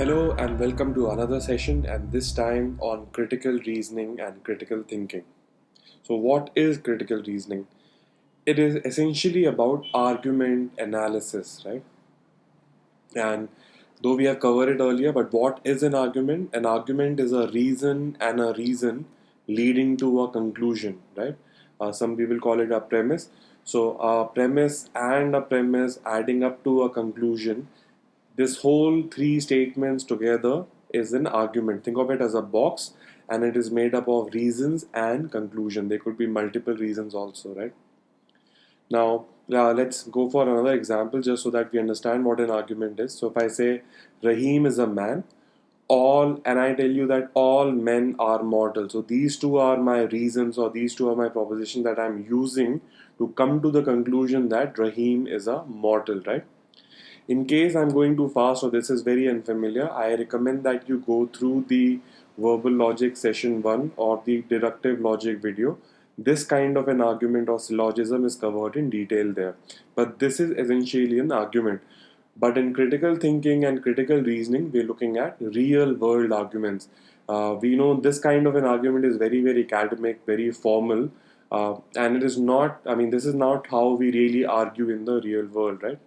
Hello and welcome to another session, and this time on critical reasoning and critical thinking. So, what is critical reasoning? It is essentially about argument analysis, right? And though we have covered it earlier, but what is an argument? An argument is a reason and a reason leading to a conclusion, right? Some people call it a premise. So, a premise and a premise adding up to a conclusion, this whole three statements together is an argument. Think of it as a box, and it is made up of reasons and conclusion. There could be multiple reasons also, right? Now, let's go for another example just so that we understand what an argument is. So, if I say Rahim is a man, and I tell you that all men are mortal. So, these two are my reasons, or these two are my propositions that I'm using to come to the conclusion that Rahim is a mortal, right? In case I'm going too fast or this is very unfamiliar, I recommend that you go through the verbal logic session 1 or the deductive logic video. This kind of an argument or syllogism is covered in detail there. But this is essentially an argument. But in critical thinking and critical reasoning, we're looking at real world arguments. We know this kind of an argument is very, very academic, very formal, and it is not, this is not how we really argue in the real world, right?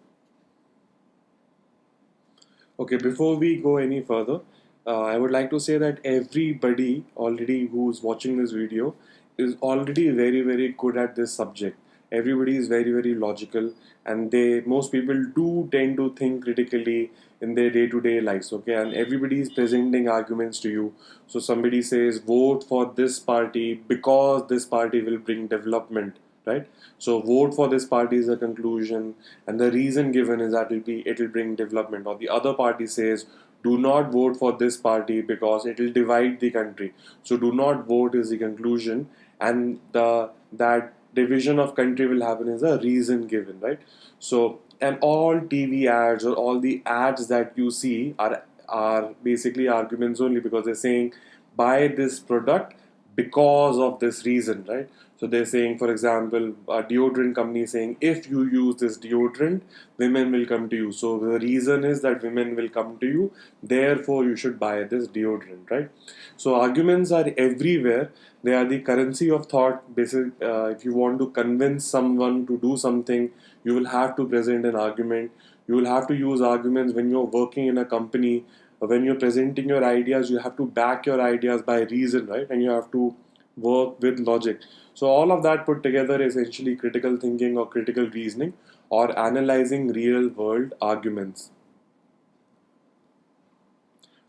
Okay, before we go any further, I would like to say that everybody already who's watching this video is already very, very good at this subject. Everybody is very, very logical, and most people do tend to think critically in their day-to-day lives. Okay, and everybody is presenting arguments to you. So somebody says, vote for this party because this party will bring development, right? So vote for this party is a conclusion, and the reason given is that it will bring development. Or the other party says, do not vote for this party because it will divide the country. So do not vote is the conclusion, and the that division of country will happen is a reason given, right? So, and all TV ads or all the ads that you see are basically arguments only, because they're saying buy this product because of this reason, right? So they're saying, for example, a deodorant company is saying, if you use this deodorant, women will come to you. So the reason is that women will come to you, therefore you should buy this deodorant, right? So arguments are everywhere. They are the currency of thought. If you want to convince someone to do something, you will have to present an argument. You will have to use arguments when you're working in a company. When you're presenting your ideas, you have to back your ideas by reason, right? And you have to work with logic. So all of that put together is essentially critical thinking or critical reasoning or analyzing real world arguments.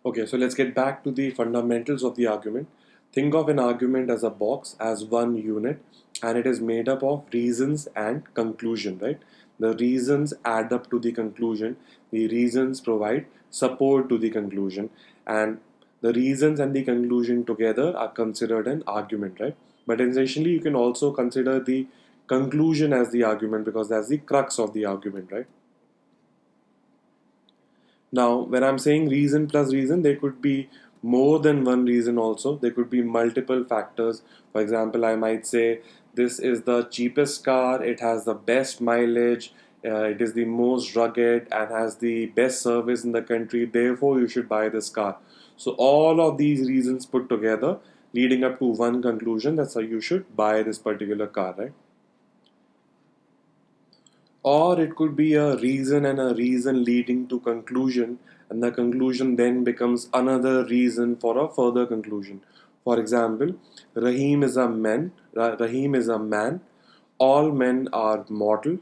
Okay, so let's get back to the fundamentals of the argument. Think of an argument as a box, as one unit, and it is made up of reasons and conclusion, right? The reasons add up to the conclusion, the reasons provide support to the conclusion, and the reasons and the conclusion together are considered an argument, right? But essentially, you can also consider the conclusion as the argument because that's the crux of the argument, right? Now, when I'm saying reason plus reason, there could be more than one reason also. There could be multiple factors. For example, I might say this is the cheapest car, it has the best mileage, it is the most rugged and has the best service in the country, therefore, you should buy this car. So, all of these reasons put together leading up to one conclusion, that's how you should buy this particular car, right? Or it could be a reason and a reason leading to conclusion, and the conclusion then becomes another reason for a further conclusion. For example, Rahim is a man, all men are mortal,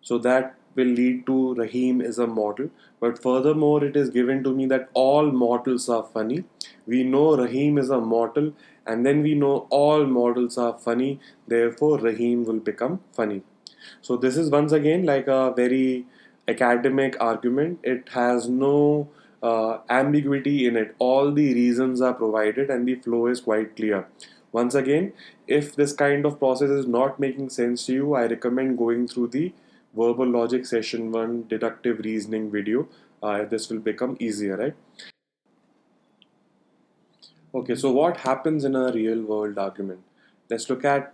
so that will lead to Rahim is a mortal. But furthermore, it is given to me that all mortals are funny. We know Rahim is a mortal, and then we know all mortals are funny, therefore Rahim will become funny. So this is once again like a very academic argument. It has no ambiguity in it. All the reasons are provided and the flow is quite clear. Once again, if this kind of process is not making sense to you, I recommend going through the verbal logic session 1 deductive reasoning video. This will become easier, right? Okay, so what happens in a real world argument? Let's look at,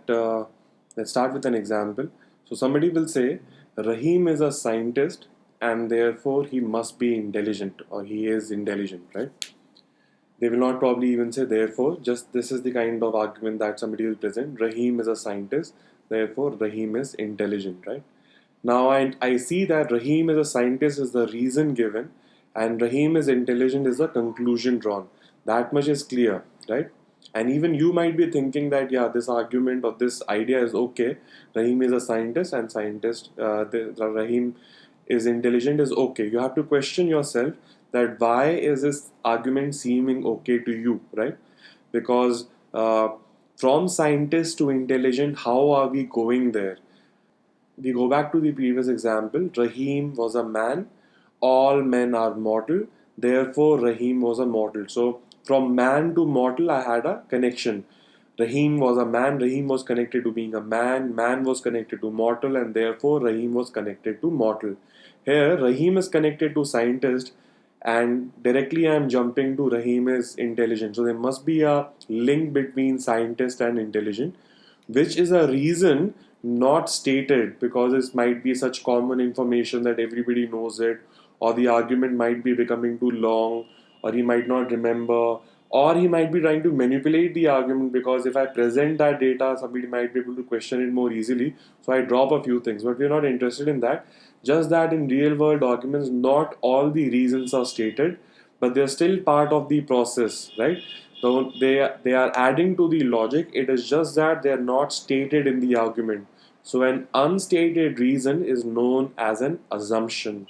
let's start with an example. So somebody will say, Rahim is a scientist and therefore he must be intelligent, or he is intelligent, right? They will not probably even say therefore, just this is the kind of argument that somebody will present. Rahim is a scientist, therefore Rahim is intelligent, right? Now I see that Rahim is a scientist is the reason given, and Rahim is intelligent is the conclusion drawn. That much is clear, right? And even you might be thinking that, yeah, this argument or this idea is okay. Rahim is a scientist, and Rahim is intelligent is okay. You have to question yourself that why is this argument seeming okay to you, right? Because from scientist to intelligent, how are we going there? We go back to the previous example. Rahim was a man. All men are mortal. Therefore, Rahim was a mortal. So, from man to mortal, I had a connection. Rahim was a man. Rahim was connected to being a man. Man was connected to mortal, and therefore, Rahim was connected to mortal. Here, Rahim is connected to scientist, and directly I am jumping to Rahim is intelligent. So, there must be a link between scientist and intelligent, which is a reason not stated because it might be such common information that everybody knows it, or the argument might be becoming too long, or he might not remember, or he might be trying to manipulate the argument because if I present that data, somebody might be able to question it more easily. So I drop a few things, but we're not interested in that. Just that in real world arguments, not all the reasons are stated, but they're still part of the process, right? So they are adding to the logic. It is just that they are not stated in the argument. So an unstated reason is known as an assumption.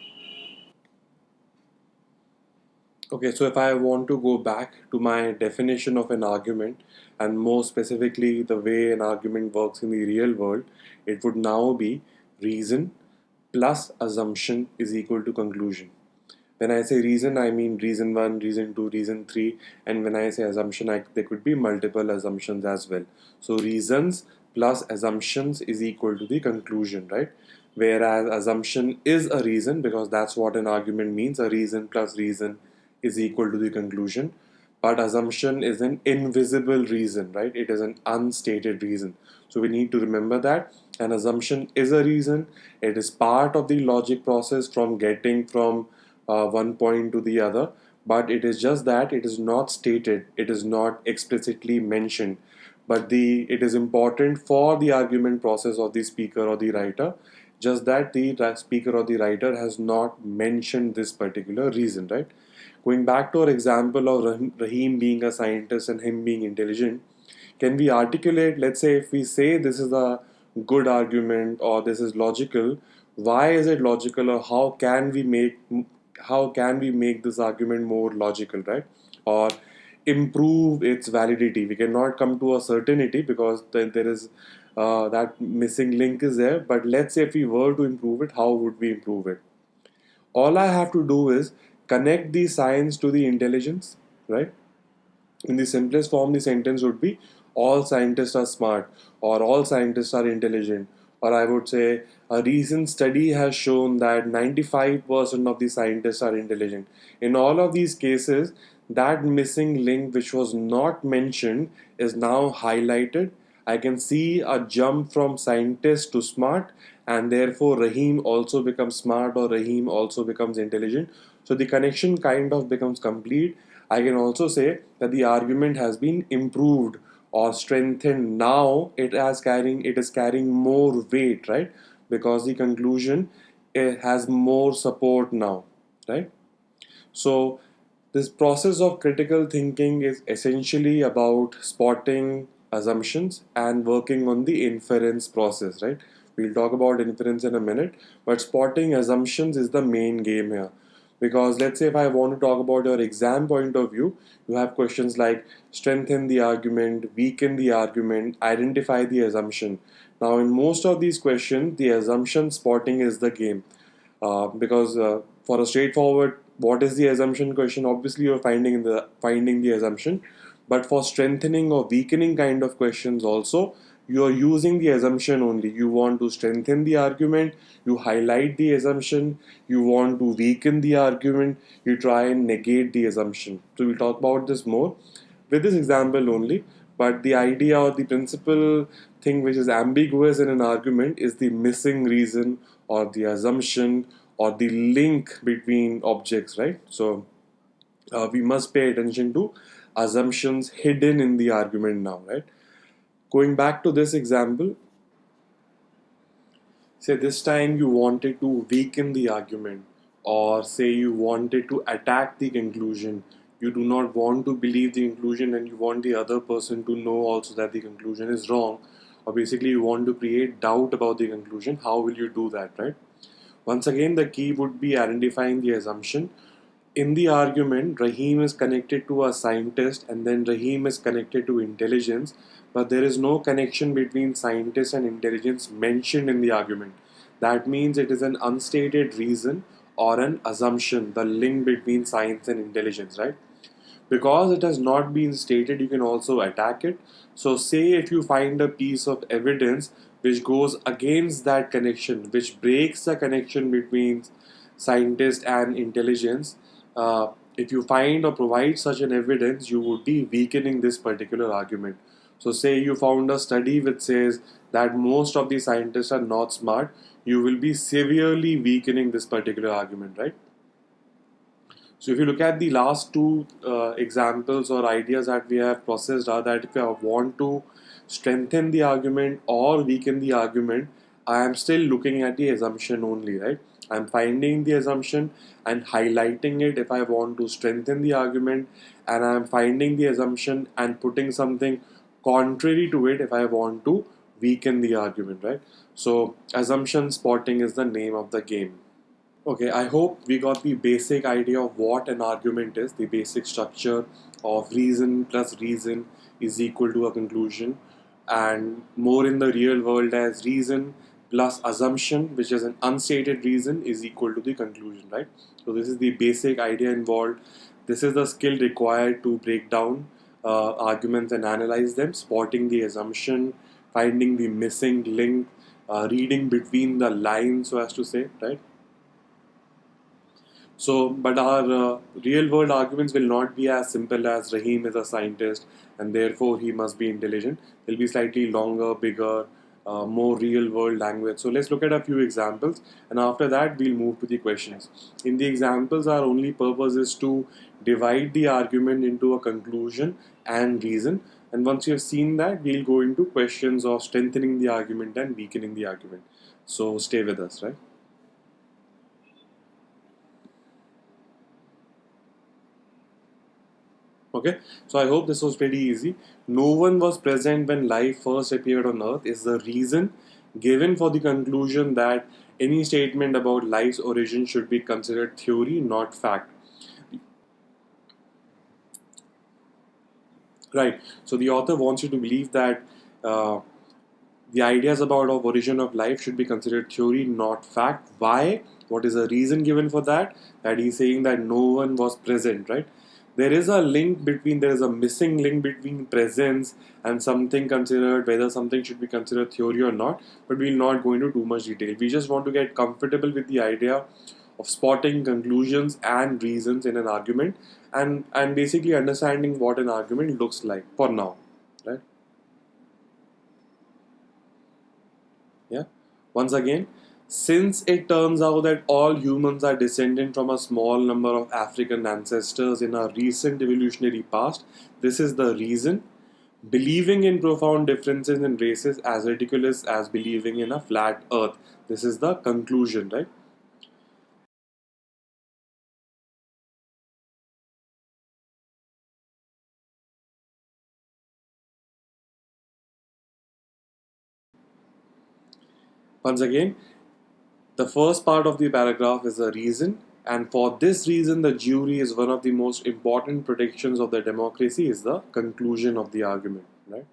Okay, so if I want to go back to my definition of an argument, and more specifically the way an argument works in the real world, it would now be reason plus assumption is equal to conclusion. When I say reason, I mean reason 1, reason 2, reason 3, and when I say assumption, there could be multiple assumptions as well. So reasons plus assumptions is equal to the conclusion, right? Whereas assumption is a reason because that's what an argument means. A reason plus reason is equal to the conclusion. But assumption is an invisible reason, right? It is an unstated reason. So we need to remember that an assumption is a reason. It is part of the logic process from getting from one point to the other, but it is just that it is not stated, it is not explicitly mentioned. But it is important for the argument process of the speaker or the writer, just that the speaker or the writer has not mentioned this particular reason, right? Going back to our example of Rahim being a scientist and him being intelligent, can we articulate, let's say, if we say this is a good argument or this is logical, why is it logical, or how can we make this argument more logical, right? Or improve its validity. We cannot come to a certainty because then there is that missing link is there. But let's say if we were to improve it, how would we improve it? All I have to do is connect the science to the intelligence, right? In the simplest form, the sentence would be all scientists are smart, or all scientists are intelligent, or I would say a recent study has shown that 95% of the scientists are intelligent. In all of these cases, that missing link which was not mentioned is now highlighted. I can see a jump from scientist to smart, and therefore Rahim also becomes smart or Rahim also becomes intelligent. So the connection kind of becomes complete. I can also say that the argument has been improved or strengthened. Now it is carrying more weight, right? Because the conclusion, it has more support now, right? So this process of critical thinking is essentially about spotting assumptions and working on the inference process, right? We'll talk about inference in a minute, but spotting assumptions is the main game here. Because let's say if I want to talk about your exam point of view, you have questions like strengthen the argument, weaken the argument, identify the assumption. Now, in most of these questions, the assumption spotting is the game. Because for a straightforward, what is the assumption question? Obviously, you're finding the assumption. But for strengthening or weakening kind of questions, also you are using the assumption only. You want to strengthen the argument, you highlight the assumption. You want to weaken the argument, you try and negate the assumption. So we'll talk about this more with this example only. But the idea or the principal thing which is ambiguous in an argument is the missing reason or the assumption or the link between objects, right? So we must pay attention to assumptions hidden in the argument now, right? Going back to this example, say this time you wanted to weaken the argument, or say you wanted to attack the conclusion. You do not want to believe the conclusion and you want the other person to know also that the conclusion is wrong, or basically you want to create doubt about the conclusion. How will you do that, right? Once again, the key would be identifying the assumption. In the argument, Rahim is connected to a scientist and then Rahim is connected to intelligence, but there is no connection between scientist and intelligence mentioned in the argument. That means it is an unstated reason or an assumption, the link between science and intelligence, right? Because it has not been stated, you can also attack it. So say if you find a piece of evidence which goes against that connection, which breaks the connection between scientist and intelligence, if you find or provide such an evidence, you would be weakening this particular argument. So say you found a study which says that most of the scientists are not smart, you will be severely weakening this particular argument, right? So if you look at the last two examples or ideas that we have processed, are that if I want to strengthen the argument or weaken the argument, I am still looking at the assumption only, right? I'm finding the assumption and highlighting it if I want to strengthen the argument, and I'm finding the assumption and putting something contrary to it if I want to weaken the argument, right? So assumption spotting is the name of the game. Okay, I hope we got the basic idea of what an argument is, the basic structure of reason plus reason is equal to a conclusion, and more in the real world as reason plus assumption, which is an unstated reason, is equal to the conclusion, right? So, this is the basic idea involved. This is the skill required to break down arguments and analyze them, spotting the assumption, finding the missing link, reading between the lines, so as to say, right? So, but our real world arguments will not be as simple as Rahim is a scientist and therefore he must be intelligent. They'll be slightly longer, bigger, more real world language. So, let's look at a few examples and after that, we'll move to the questions. In the examples, our only purpose is to divide the argument into a conclusion and reason. And once you have seen that, we'll go into questions of strengthening the argument and weakening the argument. So, stay with us, right? Okay, so I hope this was pretty easy. No one was present when life first appeared on Earth is the reason given for the conclusion that any statement about life's origin should be considered theory, not fact. Right. So the author wants you to believe that uh, the ideas about of origin of life should be considered theory, not fact. Why? What is the reason given for that? That he's saying that no one was present, right? There is a link between, there is a missing link between presence and something considered, whether something should be considered theory or not, but we'll not go into too much detail. We just want to get comfortable with the idea of spotting conclusions and reasons in an argument, and basically understanding what an argument looks like for now, right? Yeah. Once again, since it turns out that all humans are descended from a small number of African ancestors in our recent evolutionary past, this is the reason. Believing in profound differences in races as ridiculous as believing in a flat earth. This is the conclusion, right? Once again, the first part of the paragraph is a reason, and for this reason, the jury is one of the most important protections of the democracy, is the conclusion of the argument, right?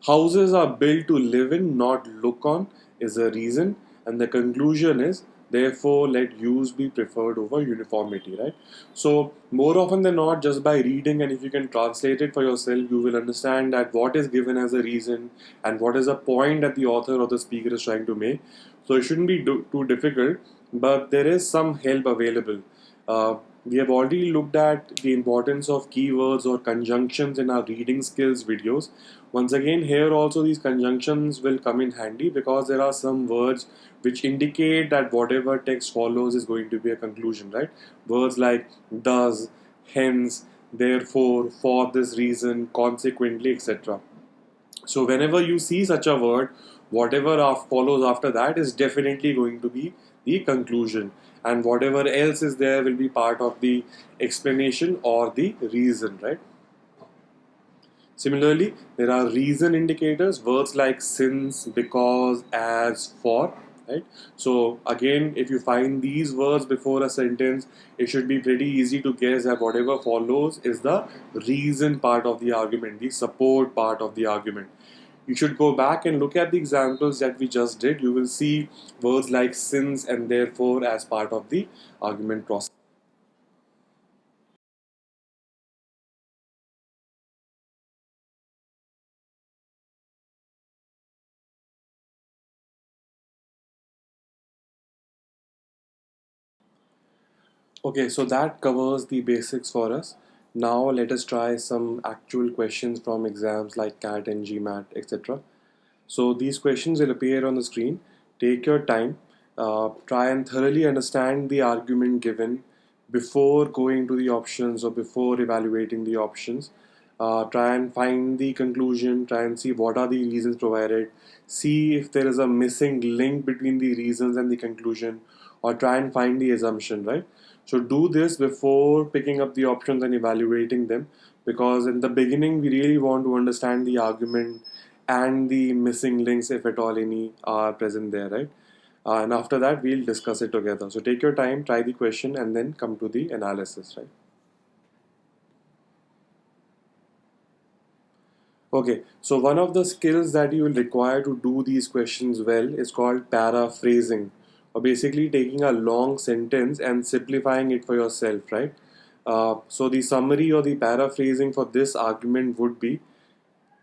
Houses are built to live in, not look on, is a reason, and the conclusion is therefore let use be preferred over uniformity, right? So, more often than not, just by reading and if you can translate it for yourself, you will understand that what is given as a reason and what is a point that the author or the speaker is trying to make. So, it shouldn't be too difficult, but there is some help available. we have already looked at the importance of keywords or conjunctions in our reading skills videos. Once again, here also these conjunctions will come in handy because there are some words which indicate that whatever text follows is going to be a conclusion, right? Words like thus, hence, therefore, for this reason, consequently, etc. So whenever you see such a word, whatever follows after that is definitely going to be the conclusion, and whatever else is there will be part of the explanation or the reason, right? Similarly, there are reason indicators, words like since, because, as, for, right? So again, if you find these words before a sentence, it should be pretty easy to guess that whatever follows is the reason part of the argument, the support part of the argument. You should go back and look at the examples that we just did. You will see words like since and therefore as part of the argument process. Okay, so that covers the basics for us. Now let us try some actual questions from exams like CAT and GMAT, etc. So these questions will appear on the screen. Take your time, try and thoroughly understand the argument given before going to the options or before evaluating the options. Try and find the conclusion, try and see what are the reasons provided, see if there is a missing link between the reasons and the conclusion, or try and find the assumption, right? So do this before picking up the options and evaluating them, because in the beginning we really want to understand the argument and the missing links, if at all any are present there, right? And after that, we'll discuss it together. So take your time, try the question, and then come to the analysis, right? Okay, so one of the skills that you will require to do these questions well is called paraphrasing, or basically taking a long sentence and simplifying it for yourself, right? So the summary or the paraphrasing for this argument would be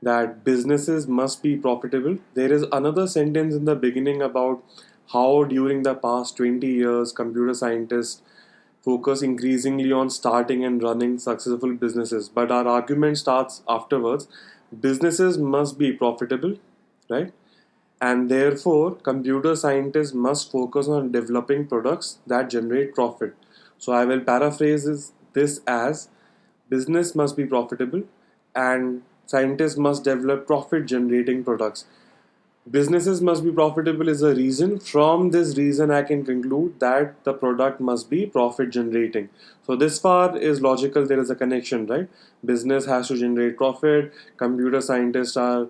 that businesses must be profitable. There is another sentence in the beginning about how during the past 20 years computer scientists focus increasingly on starting and running successful businesses. But our argument starts afterwards. Businesses must be profitable, right? And therefore, computer scientists must focus on developing products that generate profit. So I will paraphrase this as business must be profitable and scientists must develop profit generating products. Businesses must be profitable is a reason. From this reason, I can conclude that the product must be profit generating. So, this far is logical, there is a connection, right? Business has to generate profit, computer scientists are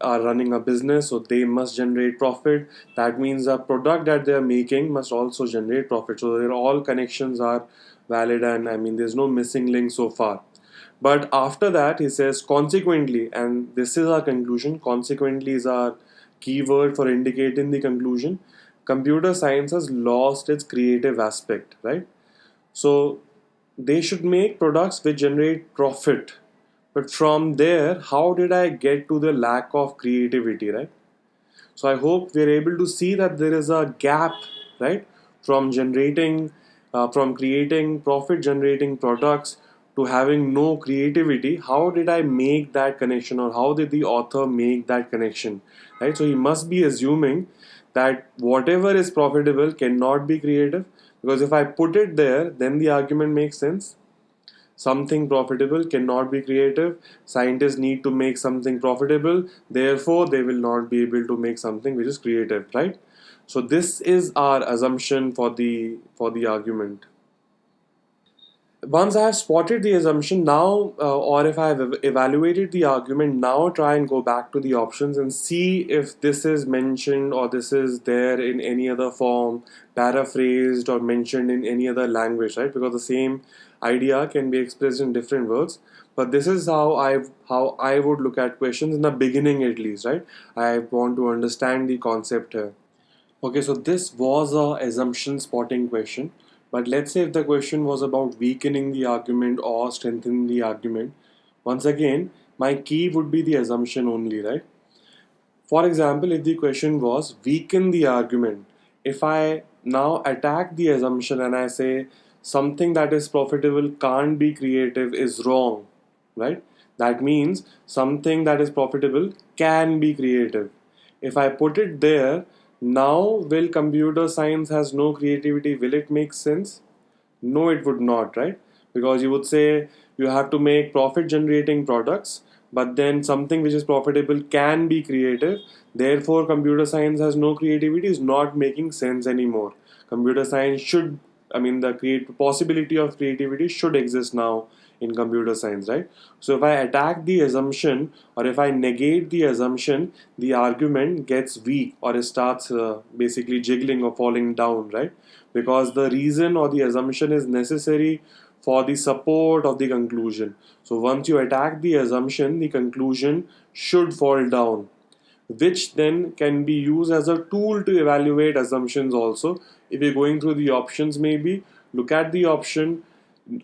running a business, so they must generate profit. That means the product that they are making must also generate profit. So, their all connections are valid, and I mean, there's no missing link so far. But after that, he says, consequently, and this is our conclusion, consequently is our keyword for indicating the conclusion. Computer science has lost its creative aspect, right? So they should make products which generate profit. But from there, how did I get to the lack of creativity, right? So I hope we're able to see that there is a gap, right, from from creating profit generating products to having no creativity. How did I make that connection, or how did the author make that connection, right? So he must be assuming that whatever is profitable cannot be creative, because if I put it there, then the argument makes sense. Something profitable cannot be creative. Scientists need to make something profitable. Therefore, they will not be able to make something which is creative, right? So this is our assumption for the argument. Once I have spotted the assumption now, or if I have evaluated the argument, now try and go back to the options and see if this is mentioned or this is there in any other form, paraphrased or mentioned in any other language, right? Because the same idea can be expressed in different words. But this is how I would look at questions in the beginning, at least, right? I want to understand the concept here. Okay, so this was a assumption spotting question. But let's say if the question was about weakening the argument or strengthening the argument, once again, my key would be the assumption only, right? For example, if the question was weaken the argument, if I now attack the assumption and I say something that is profitable can't be creative is wrong, right? That means something that is profitable can be creative. If I put it there, now will computer science has no creativity, will it make sense? No, it would not, right? Because you would say you have to make profit generating products, but then something which is profitable can be creative. Therefore, computer science has no creativity is not making sense anymore. Computer science should, I mean, the create possibility of creativity should exist now in computer science, right? So if I attack the assumption or if I negate the assumption, the argument gets weak or it starts basically jiggling or falling down, right? Because the reason or the assumption is necessary for the support of the conclusion. So once you attack the assumption, the conclusion should fall down, which then can be used as a tool to evaluate assumptions also. If you're going through the options, maybe look at the option,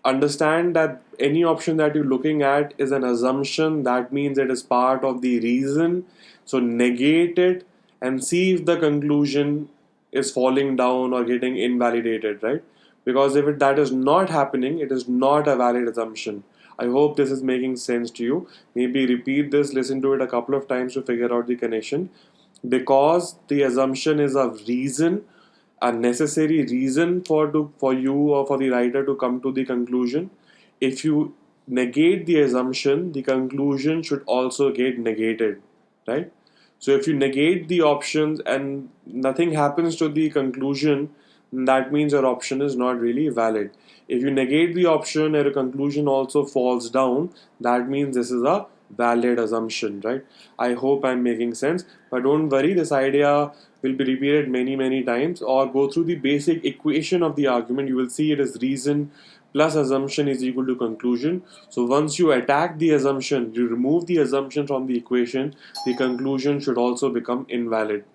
understand that any option that you're looking at is an assumption, that means it is part of the reason. So negate it and see if the conclusion is falling down or getting invalidated, right? Because if that is not happening, it is not a valid assumption. I hope this is making sense to you. Maybe repeat this, listen to it a couple of times to figure out the connection. Because the assumption is a reason, a necessary reason for you or for the writer to come to the conclusion. If you negate the assumption, the conclusion should also get negated, right? So if you negate the options and nothing happens to the conclusion, that means your option is not really valid. If you negate the option and a conclusion also falls down, that means this is a valid assumption, right? I hope I'm making sense, but don't worry, this idea will be repeated many times, or go through the basic equation of the argument. You will see it is reason plus assumption is equal to conclusion. So once you attack the assumption, you remove the assumption from the equation, the conclusion should also become invalid.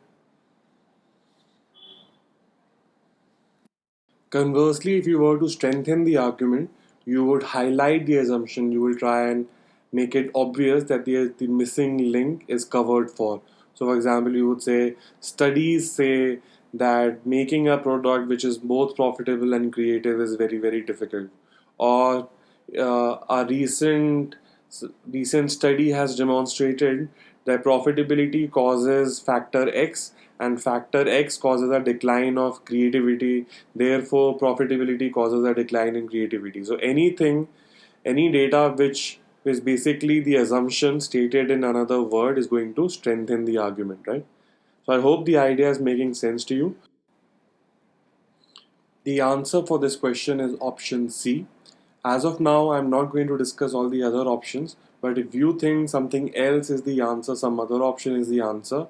Conversely, if you were to strengthen the argument, you would highlight the assumption, you will try and make it obvious that the missing link is covered for. So, for example, you would say, studies say that making a product which is both profitable and creative is very difficult. Or a recent study has demonstrated that profitability causes factor X and factor X causes a decline of creativity. Therefore, profitability causes a decline in creativity. So anything, any data which is basically the assumption stated in another word is going to strengthen the argument, right? So I hope the idea is making sense to you. The answer for this question is option C. As of now, I'm not going to discuss all the other options, but if you think something else is the answer, some other option is the answer,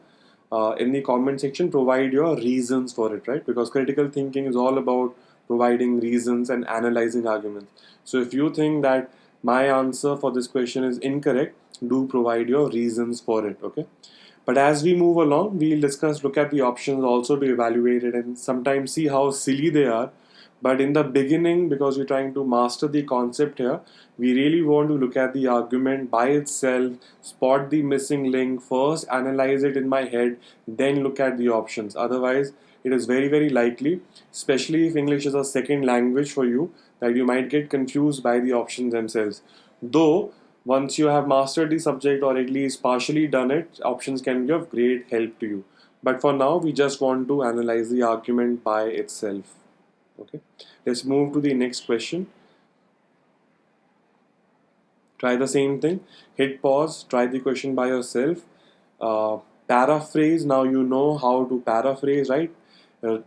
in the comment section, provide your reasons for it, right? Because critical thinking is all about providing reasons and analyzing arguments. So if you think that my answer for this question is incorrect, do provide your reasons for it, okay? But as we move along, we'll discuss, look at the options also to evaluate it and sometimes see how silly they are. But in the beginning, because we're trying to master the concept here, we really want to look at the argument by itself, spot the missing link, first analyze it in my head, then look at the options. Otherwise, it is very likely, especially if English is a second language for you, that you might get confused by the options themselves. Though, once you have mastered the subject or at least partially done it, options can be of great help to you. But for now, we just want to analyze the argument by itself. Okay, let's move to the next question. Try the same thing. Hit pause, try the question by yourself. Paraphrase, now you know how to paraphrase, right?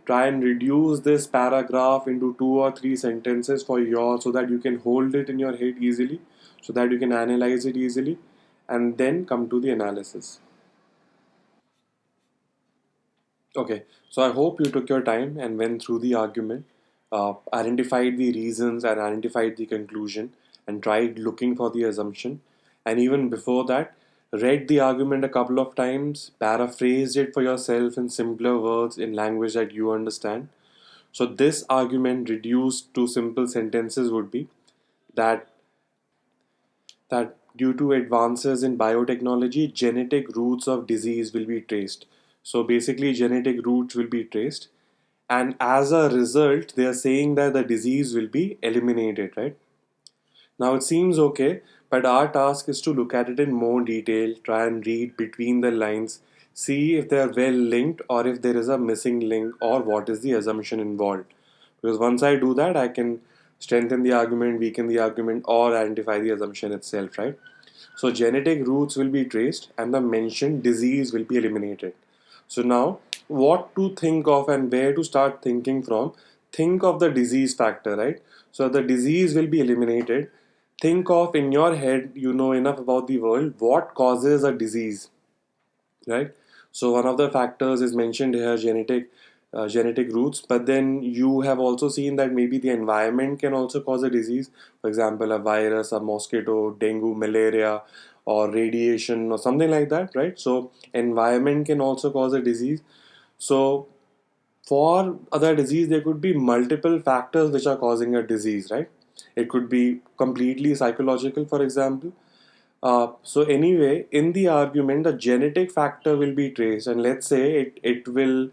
Try and reduce this paragraph into 2 or 3 sentences for your, so that you can hold it in your head easily, so that you can analyze it easily, and then come to the analysis. Okay, so I hope you took your time and went through the argument, identified the reasons and identified the conclusion, and tried looking for the assumption. And even before that, read the argument a couple of times, paraphrased it for yourself in simpler words in language that you understand. So, this argument reduced to simple sentences would be that that due to advances in biotechnology, genetic roots of disease will be traced. So basically, genetic roots will be traced, and as a result they are saying that the disease will be eliminated, right? Now it seems okay, but our task is to look at it in more detail, try and read between the lines, see if they are well linked or if there is a missing link or what is the assumption involved. Because once I do that, I can strengthen the argument, weaken the argument, or identify the assumption itself, right? So genetic roots will be traced and the mentioned disease will be eliminated. So now, what to think of and where to start thinking from? Think of the disease factor, right? So the disease will be eliminated. Think of in your head, you know enough about the world, what causes a disease, right? So one of the factors is mentioned here, genetic roots, but then you have also seen that maybe the environment can also cause a disease. For example, a virus, a mosquito, dengue, malaria, or radiation or something like that, right? So environment can also cause a disease. So for other disease there could be multiple factors which are causing a disease, right? It could be completely psychological, for example. So anyway, in the argument, the genetic factor will be traced, and let's say it will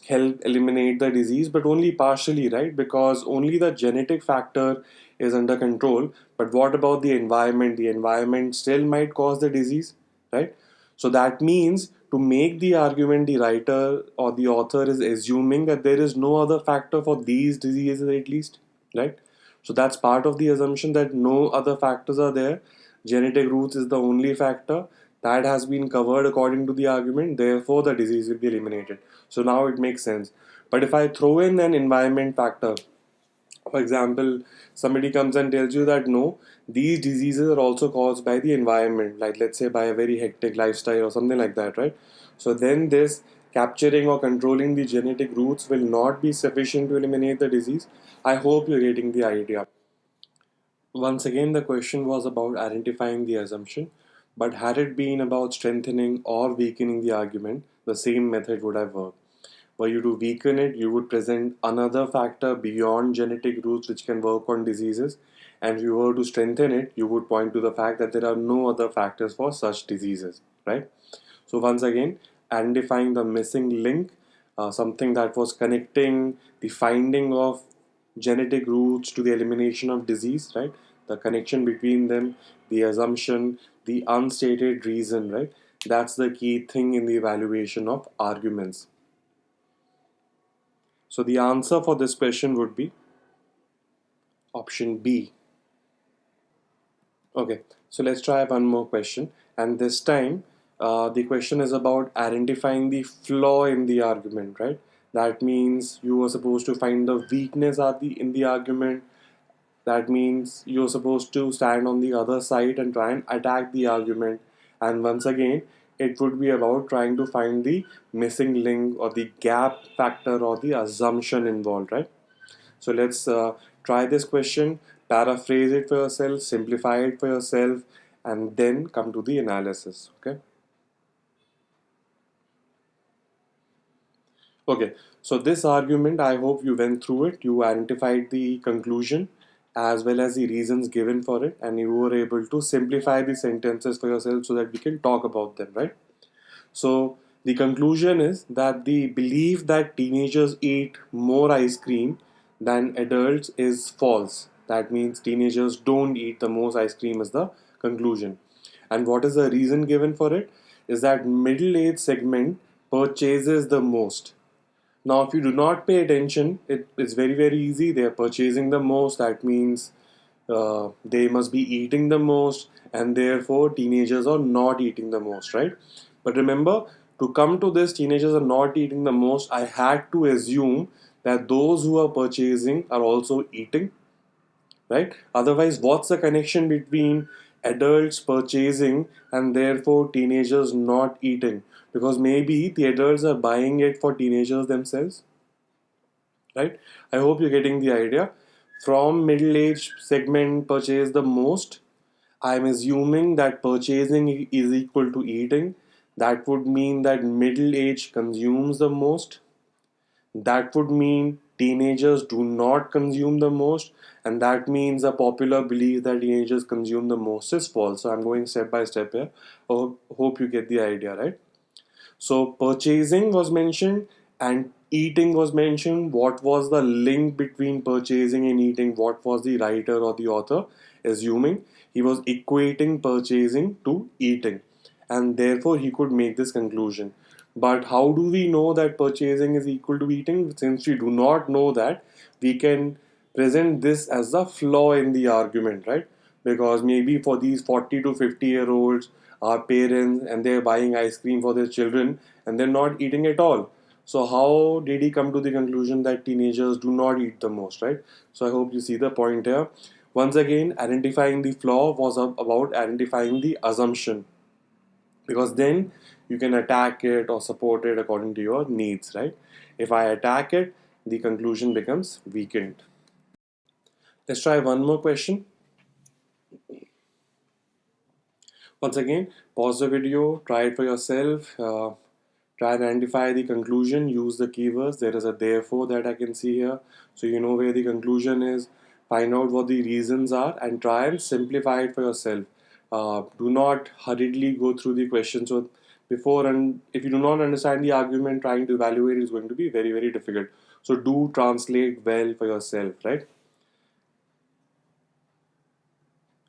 help eliminate the disease, but only partially, right? Because only the genetic factor is under control. But what about the environment? The environment still might cause the disease, right? So that means to make the argument, the writer or the author is assuming that there is no other factor for these diseases at least, right? So that's part of the assumption that no other factors are there. Genetic roots is the only factor that has been covered according to the argument, therefore the disease will be eliminated. So now it makes sense. But if I throw in an environment factor, for example, somebody comes and tells you that no, these diseases are also caused by the environment, like let's say by a very hectic lifestyle or something like that, right? So then this capturing or controlling the genetic roots will not be sufficient to eliminate the disease. I hope you're getting the idea. Once again, the question was about identifying the assumption, but had it been about strengthening or weakening the argument, the same method would have worked. Were you to weaken it, you would present another factor beyond genetic roots which can work on diseases. And if you were to strengthen it, you would point to the fact that there are no other factors for such diseases, right? So, once again, identifying the missing link, something that was connecting the finding of genetic roots to the elimination of disease, right? The connection between them, the assumption, the unstated reason, right? That's the key thing in the evaluation of arguments. So the answer for this question would be option B. Okay, so let's try one more question. And this time, the question is about identifying the flaw in the argument, right? That means you are supposed to find the weakness in the argument. That means you're supposed to stand on the other side and try and attack the argument. And once again, it would be about trying to find the missing link or the gap factor or the assumption involved, right? So let's try this question, paraphrase it for yourself, simplify it for yourself, and then come to the analysis. Okay. Okay. So this argument, I hope you went through it. You identified the conclusion as well as the reasons given for it, and you were able to simplify the sentences for yourself so that we can talk about them, right? So the conclusion is that the belief that teenagers eat more ice cream than adults is false. That means teenagers don't eat the most ice cream is the conclusion. And what is the reason given for it? Is that middle age segment purchases the most. Now, if you do not pay attention, it's very easy. They are purchasing the most. That means they must be eating the most, and therefore teenagers are not eating the most, right? But remember, to come to this, teenagers are not eating the most. I had to assume that those who are purchasing are also eating, right? Otherwise, what's the connection between adults purchasing and therefore teenagers not eating? Because maybe the adults are buying it for teenagers themselves, right? I hope you're getting the idea. From middle age segment purchase the most, I'm assuming that purchasing is equal to eating. That would mean that middle age consumes the most. That would mean teenagers do not consume the most, and that means a popular belief that teenagers consume the most is false. So I'm going step by step here. Hope you get the idea, right? So purchasing was mentioned, and eating was mentioned. What was the link between purchasing and eating? What was the writer or the author assuming? He was equating purchasing to eating, and therefore he could make this conclusion. But how do we know that purchasing is equal to eating? Since we do not know that, we can present this as a flaw in the argument, right? Because maybe for these 40 to 50-year-olds are parents and they're buying ice cream for their children and they're not eating at all. So how did he come to the conclusion that teenagers do not eat the most, right? So I hope you see the point here. Once again, identifying the flaw was about identifying the assumption, because then you can attack it or support it according to your needs, right? If I attack it, the conclusion becomes weakened. Let's try one more question. Once again, pause the video, try it for yourself, try and identify the conclusion, use the keywords. There is a therefore that I can see here, so you know where the conclusion is. Find out what the reasons are and try and simplify it for yourself. Do not hurriedly go through the question. So before, and if you do not understand the argument, trying to evaluate is going to be very, very difficult. So do translate well for yourself, right?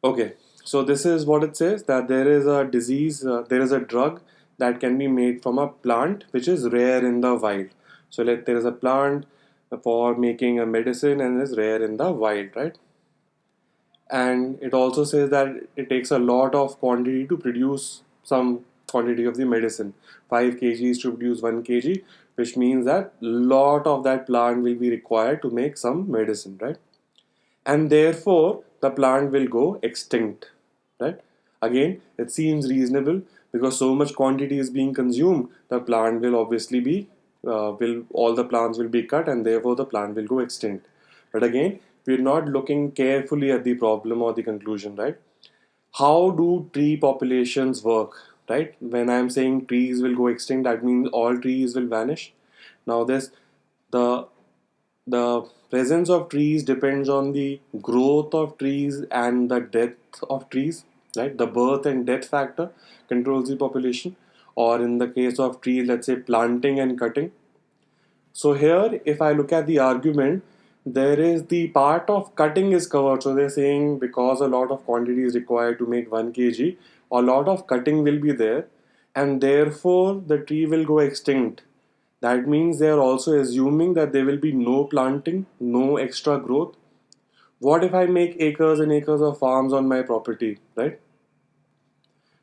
Okay, so this is what it says, that there is a disease, there is a drug that can be made from a plant which is rare in the wild. So there is a plant for making a medicine and is rare in the wild, right? And it also says that it takes a lot of quantity to produce some quantity of the medicine. 5 kgs to produce 1 kg, which means that lot of that plant will be required to make some medicine, right? And therefore the plant will go extinct, right? Again, it seems reasonable because so much quantity is being consumed, the plant will obviously be will all the plants will be cut and therefore the plant will go extinct. But again, we're not looking carefully at the problem or the conclusion, right? How do tree populations work, right? When I'm saying trees will go extinct, that means all trees will vanish. Now this the the presence of trees depends on the growth of trees and the death of trees, right? The birth and death factor controls the population, or in the case of trees, let's say planting and cutting. So here, if I look at the argument, there is the part of cutting is covered. So they're saying because a lot of quantity is required to make 1 kg, a lot of cutting will be there, and therefore the tree will go extinct. That means they are also assuming that there will be no planting, no extra growth. What if I make acres and acres of farms on my property, right?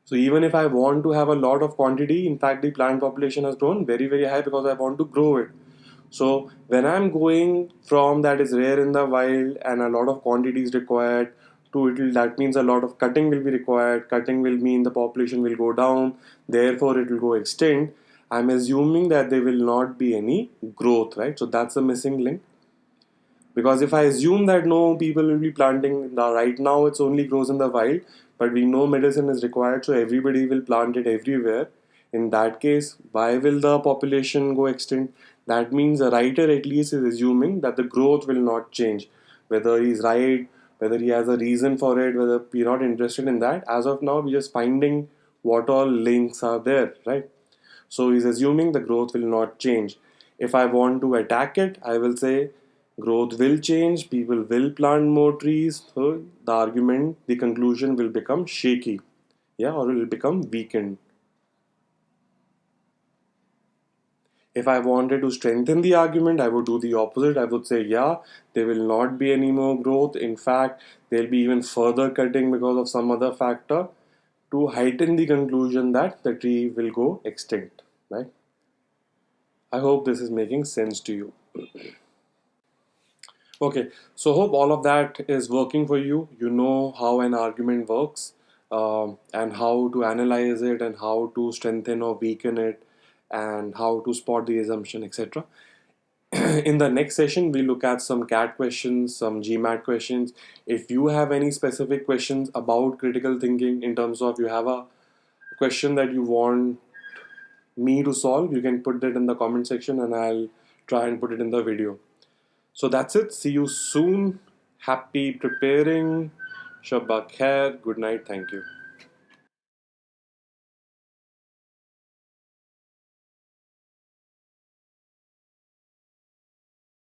So even if I want to have a lot of quantity, in fact the plant population has grown very, very high because I want to grow it. So when I'm going from that is rare in the wild and a lot of quantity is required to it will, that means a lot of cutting will be required. Cutting will mean the population will go down, therefore it will go extinct. I'm assuming that there will not be any growth, right? So that's the missing link. Because if I assume that no people will be planting right now, it's only grows in the wild, but we know medicine is required, so everybody will plant it everywhere. In that case, why will the population go extinct? That means the writer at least is assuming that the growth will not change. Whether he's right, whether he has a reason for it, whether we're not interested in that. As of now, we're just finding what all links are there, right? So he's assuming the growth will not change. If I want to attack it, I will say growth will change, people will plant more trees. So the argument, the conclusion will become shaky, yeah, or it will become weakened. If I wanted to strengthen the argument, I would do the opposite. I would say, yeah, there will not be any more growth. In fact, there'll be even further cutting because of some other factor to heighten the conclusion that the tree will go extinct, right? I hope this is making sense to you. Okay, so hope all of that is working for you. You know how an argument works, and how to analyze it, and how to strengthen or weaken it, and how to spot the assumption, etc. In the next session, we look at some CAT questions, some GMAT questions. If you have any specific questions about critical thinking, in terms of you have a question that you want me to solve, you can put that in the comment section and I'll try and put it in the video. So that's it. See you soon. Happy preparing. Shabba khair. Good night. Thank you.